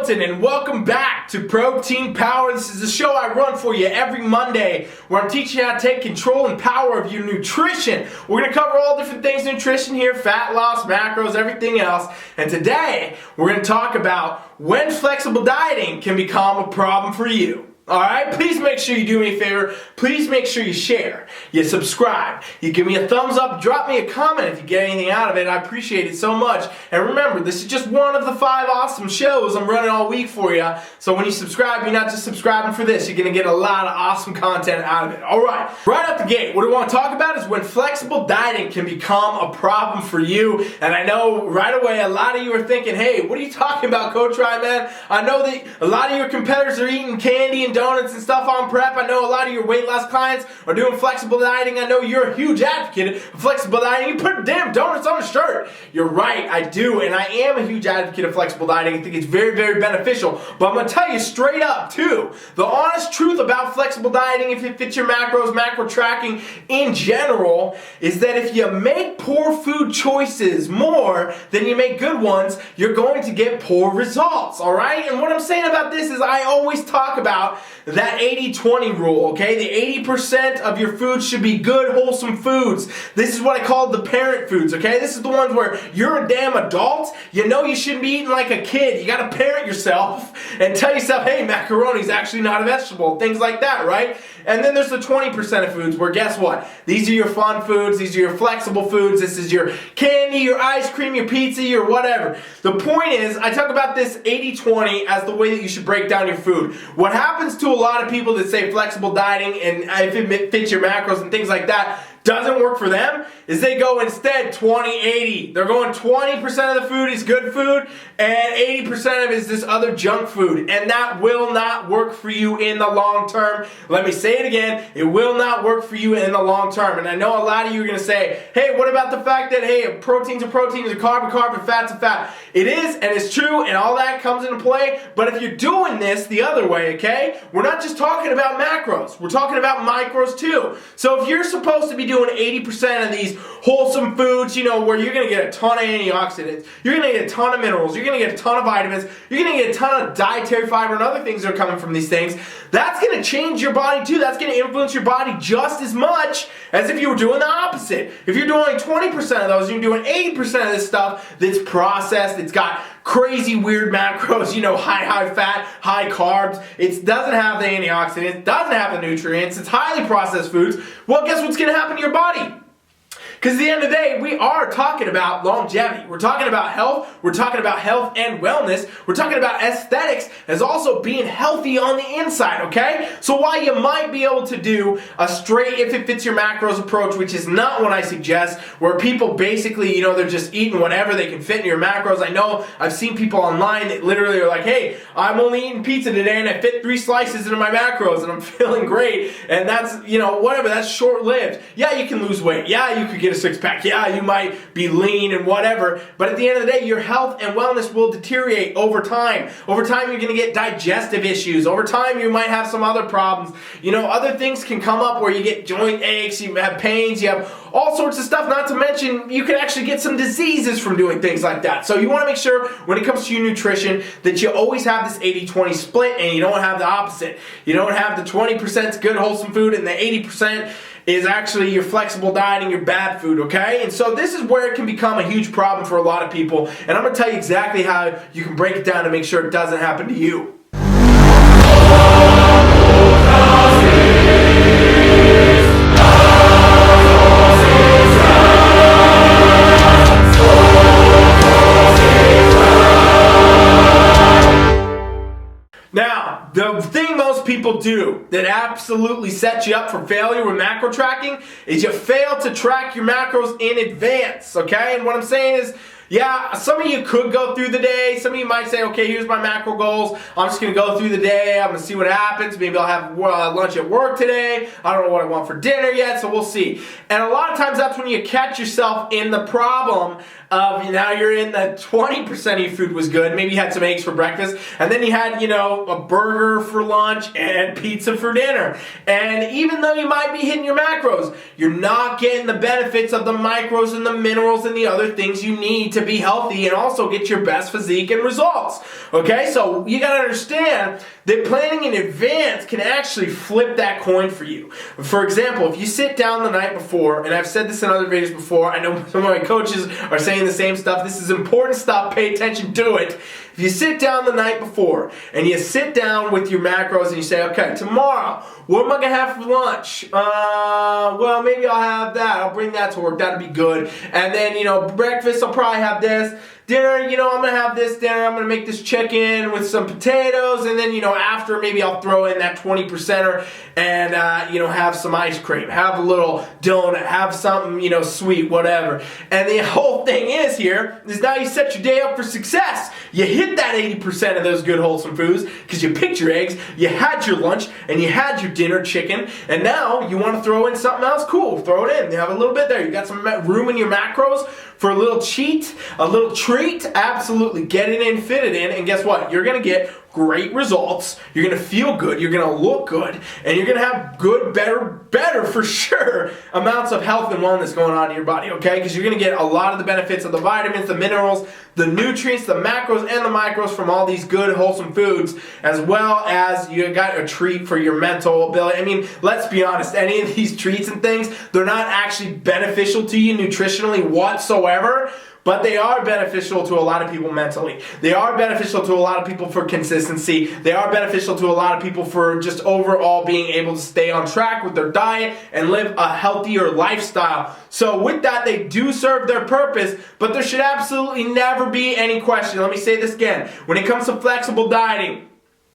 Milton, and welcome back to Protein Power. This is the show I run for you every Monday where I'm teaching you how to take control and power of your nutrition. We're going to cover all different things in nutrition here, fat loss, macros, everything else. And today we're going to talk about when flexible dieting can become a problem for you. Alright, please make sure you do me a favor. Please make sure you share, you subscribe, you give me a thumbs up, drop me a comment if you get anything out of it. I appreciate it so much. And remember, this is just one of the 5 awesome shows I'm running all week for you. So when you subscribe, you're not just subscribing for this. You're going to get a lot of awesome content out of it. Alright, right out the gate, what I want to talk about is when flexible dieting can become a problem for you. And I know right away a lot of you are thinking, hey, what are you talking about, Coach Ryan, man? I know that a lot of your competitors are eating candy and donuts and stuff on prep. I know a lot of your weight loss clients are doing flexible dieting. I know you're a huge advocate of flexible dieting. You put damn donuts on a shirt. You're right, I do, and I am a huge advocate of flexible dieting. I think it's very, very beneficial. But I'm going to tell you straight up, too, the honest truth about flexible dieting, if it fits your macros, macro tracking in general, is that if you make poor food choices more than you make good ones, you're going to get poor results, all right? And what I'm saying about this is I always talk about that 80-20 rule, okay? The 80% of your food should be good, wholesome foods. This is what I call the parent foods, okay? This is the ones where you're a damn adult. You know you shouldn't be eating like a kid. You gotta parent yourself and tell yourself, hey, macaroni's actually not a vegetable. Things like that, right? And then there's the 20% of foods where, guess what? These are your fun foods. These are your flexible foods. This is your candy, your ice cream, your pizza, your whatever. The point is, I talk about this 80-20 as the way that you should break down your food. What happens to a lot of people that say flexible dieting and if it fits your macros and things like that doesn't work for them is they go instead 20-80. They're going 20% of the food is good food and 80% of it is this other junk food. And that will not work for you in the long term. Let me say it again. It will not work for you in the long term. And I know a lot of you are going to say, hey, what about the fact that, hey, protein's a protein, a carb, and fat's a fat? It is, and it's true, and all that comes into play. But if you're doing this the other way, okay, we're not just talking about macros. We're talking about micros too. So if you're supposed to be doing 80% of these wholesome foods, you know, where you're going to get a ton of antioxidants, you're going to get a ton of minerals, you're going to get a ton of vitamins, you're going to get a ton of dietary fiber and other things that are coming from these things, that's going to change your body too. That's going to influence your body just as much as if you were doing the opposite. If you're doing 20% of those, you're doing 80% of this stuff that's processed, it's got crazy weird macros, you know, high fat, high carbs. It doesn't have the antioxidants, doesn't have the nutrients, it's highly processed foods. Well, guess what's going to happen to your body? Because at the end of the day, we are talking about longevity. We're talking about health. We're talking about health and wellness. We're talking about aesthetics as also being healthy on the inside, okay? So while you might be able to do a straight if it fits your macros approach, which is not what I suggest, where people basically, you know, they're just eating whatever they can fit in your macros. I know I've seen people online that literally are like, hey, I'm only eating pizza today and I fit 3 slices into my macros and I'm feeling great. And that's, you know, whatever, that's short-lived. Yeah, you can lose weight. Yeah, you could get a 6-pack. Yeah, you might be lean and whatever, but at the end of the day, your health and wellness will deteriorate over time. Over time, you're going to get digestive issues. Over time, you might have some other problems. You know, other things can come up where you get joint aches, you have pains, you have all sorts of stuff, not to mention you can actually get some diseases from doing things like that. So you want to make sure when it comes to your nutrition that you always have this 80-20 split and you don't have the opposite. You don't have the 20% good wholesome food and the 80% is actually your flexible dieting, your bad food, okay? And so this is where it can become a huge problem for a lot of people, and I'm going to tell you exactly how you can break it down to make sure it doesn't happen to you. Now, the thing most people do that absolutely sets you up for failure with macro tracking is you fail to track your macros in advance, okay? And what I'm saying is, yeah, some of you could go through the day. Some of you might say, okay, here's my macro goals. I'm just going to go through the day. I'm going to see what happens. Maybe I'll have lunch at work today. I don't know what I want for dinner yet, so we'll see. And a lot of times that's when you catch yourself in the problem of now you're in the 20% of your food was good. Maybe you had some eggs for breakfast, and then you had, you know, a burger for lunch and pizza for dinner. And even though you might be hitting your macros, you're not getting the benefits of the micros and the minerals and the other things you need to to be healthy and also get your best physique and results. Okay, so you gotta understand that planning in advance can actually flip that coin for you. For example, if you sit down the night before, and I've said this in other videos before, I know some of my coaches are saying the same stuff, this is important stuff, pay attention to it. If you sit down the night before, and you sit down with your macros and you say, okay, tomorrow, what am I going to have for lunch? Well, maybe I'll have that. I'll bring that to work. That'll be good. And then, breakfast, I'll probably have this. Dinner, I'm going to have this dinner. I'm going to make this chicken with some potatoes. And then, after, maybe I'll throw in that 20%er and, have some ice cream. Have a little donut. Have something, sweet, whatever. And the whole thing is now you set your day up for success. You hit that 80% of those good, wholesome foods because you picked your eggs, you had your lunch, and you had your dinner chicken. And now you want to throw in something else cool. Throw it in. You have a little bit there. You got some room in your macros for a little cheat, a little treat. Absolutely. Get it in, fit it in, and guess what? You're going to get great results. You're going to feel good. You're going to look good. And you're going to have good, better for sure amounts of health and wellness going on in your body, okay? Because you're going to get a lot of the benefits of the vitamins, the minerals, the nutrients, the macros, and the micros from all these good, wholesome foods, as well as you got a treat for your mental ability. I mean, let's be honest, any of these treats and things, they're not actually beneficial to you nutritionally whatsoever, but they are beneficial to a lot of people mentally. They are beneficial to a lot of people for consistency. They are beneficial to a lot of people for just overall being able to stay on track with their diet and live a healthier lifestyle. So with that, they do serve their purpose, but there should absolutely never be any question. Let me say this again. When it comes to flexible dieting,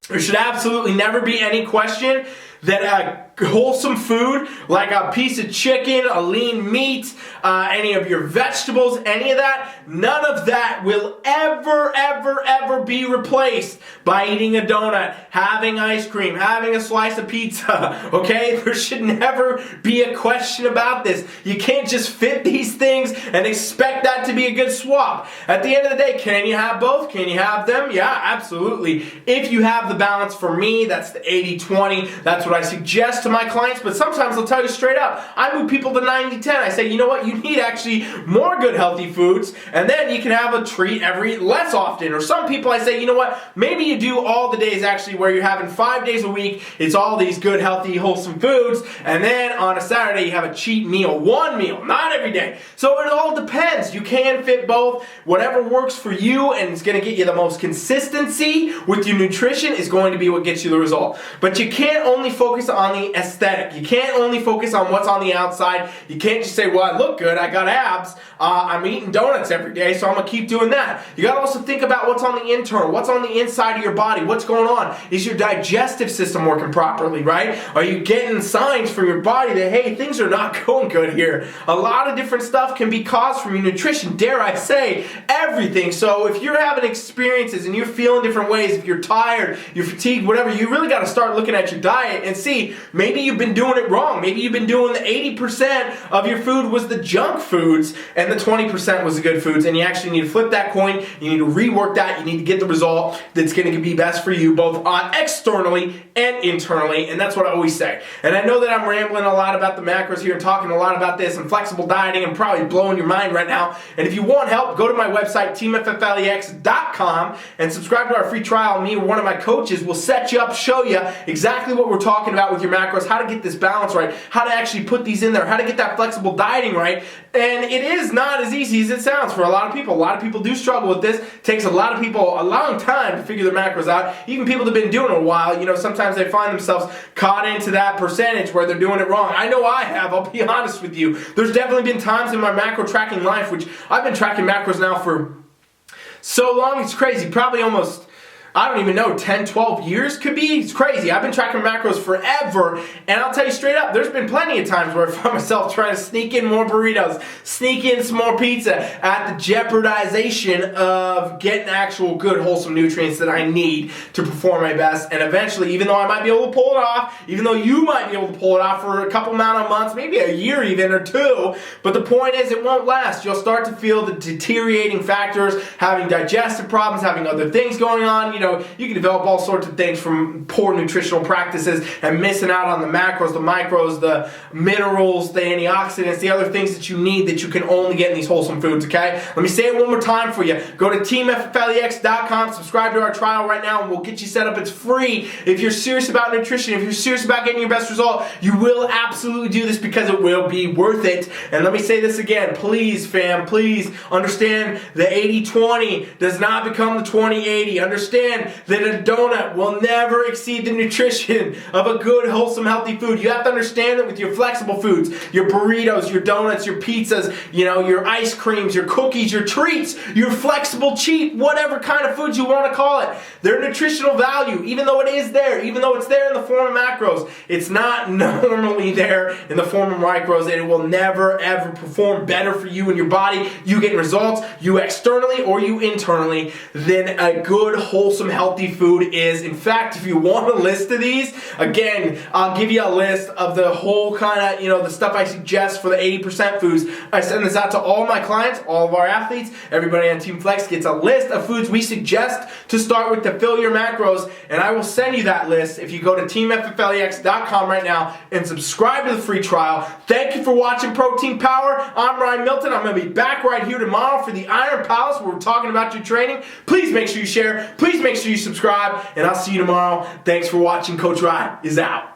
there should absolutely never be any question that wholesome food, like a piece of chicken, a lean meat, any of your vegetables, any of that, none of that will ever be replaced by eating a donut, having ice cream, having a slice of pizza, okay? There should never be a question about this. You can't just fit these things and expect that to be a good swap. At the end of the day, can you have both? Can you have them? Yeah, absolutely. If you have the balance, for me, that's the 80-20. That's what I suggest to my clients, but sometimes I'll tell you straight up, I move people to 90-10. I say, you know what, you need actually more good healthy foods, and then you can have a treat less often. Or some people I say, you know what, maybe you do all the days actually where you're having 5 days a week, it's all these good healthy wholesome foods, and then on a Saturday you have a cheat meal, one meal, not every day. So it all depends. You can fit both. Whatever works for you and it's going to get you the most consistency with your nutrition is going to be what gets you the result. But you can't only focus on the aesthetic. You can't only focus on what's on the outside. You can't just say, well, I look good, I got abs, I'm eating donuts every day, so I'm going to keep doing that. You got to also think about what's on the internal, what's on the inside of your body, what's going on. Is your digestive system working properly, right? Are you getting signs from your body that, hey, things are not going good here? A lot of different stuff can be caused from your nutrition, dare I say, everything. So if you're having experiences and you're feeling different ways, if you're tired, you're fatigued, whatever, you really got to start looking at your diet and see, maybe you've been doing it wrong. Maybe you've been doing the 80% of your food was the junk foods and the 20% was the good foods, and you actually need to flip that coin. You need to rework that. You need to get the result that's going to be best for you both externally and internally, and that's what I always say. And I know that I'm rambling a lot about the macros here and talking a lot about this and flexible dieting and probably blowing your mind right now. And if you want help, go to my website, TeamFFLEX.com, and subscribe to our free trial. Me or one of my coaches will set you up, show you exactly what we're talking about with your macros, how to get this balance right, how to actually put these in there, how to get that flexible dieting right. And it is not as easy as it sounds for a lot of people. A lot of people do struggle with this. It takes a lot of people a long time to figure their macros out. Even people that have been doing it a while, sometimes they find themselves caught into that percentage where they're doing it wrong. I know I have, I'll be honest with you. There's definitely been times in my macro tracking life, which I've been tracking macros now for so long, it's crazy, probably almost, I don't even know, 10, 12 years could be. It's crazy. I've been tracking macros forever, and I'll tell you straight up, there's been plenty of times where I found myself trying to sneak in more burritos, sneak in some more pizza at the jeopardization of getting actual good wholesome nutrients that I need to perform my best. And eventually, even though I might be able to pull it off, even though you might be able to pull it off for a couple amount of months, maybe a year even or two, but the point is it won't last. You'll start to feel the deteriorating factors, having digestive problems, having other things going on, you can develop all sorts of things from poor nutritional practices and missing out on the macros, the micros, the minerals, the antioxidants, the other things that you need that you can only get in these wholesome foods, okay? Let me say it one more time for you. Go to TeamFFLEX.com, subscribe to our trial right now, and we'll get you set up. It's free. If you're serious about nutrition, if you're serious about getting your best result, you will absolutely do this because it will be worth it. And let me say this again, please, fam, please understand the 80-20 does not become the 20-80. Understand that a donut will never exceed the nutrition of a good, wholesome, healthy food. You have to understand that with your flexible foods, your burritos, your donuts, your pizzas, your ice creams, your cookies, your treats, your flexible, cheap, whatever kind of foods you want to call it. Their nutritional value, even though it is there, even though it's there in the form of macros, it's not normally there in the form of micros, and it will never ever perform better for you and your body. You get results, you externally or you internally, than a good, wholesome, healthy food is. In fact, if you want a list of these, again, I'll give you a list of the whole kind of, the stuff I suggest for the 80% foods. I send this out to all my clients, all of our athletes, everybody on TeamFFLEX gets a list of foods we suggest to start with to fill your macros, and I will send you that list if you go to TeamFFLEX.com right now and subscribe to the free trial. Thank you for watching Protein Power. I'm Ryan Milton. I'm going to be back right here tomorrow for the Iron Palace where we're talking about your training. Please make sure you share. Please make sure you subscribe, and I'll see you tomorrow. Thanks for watching. Coach Ryan is out.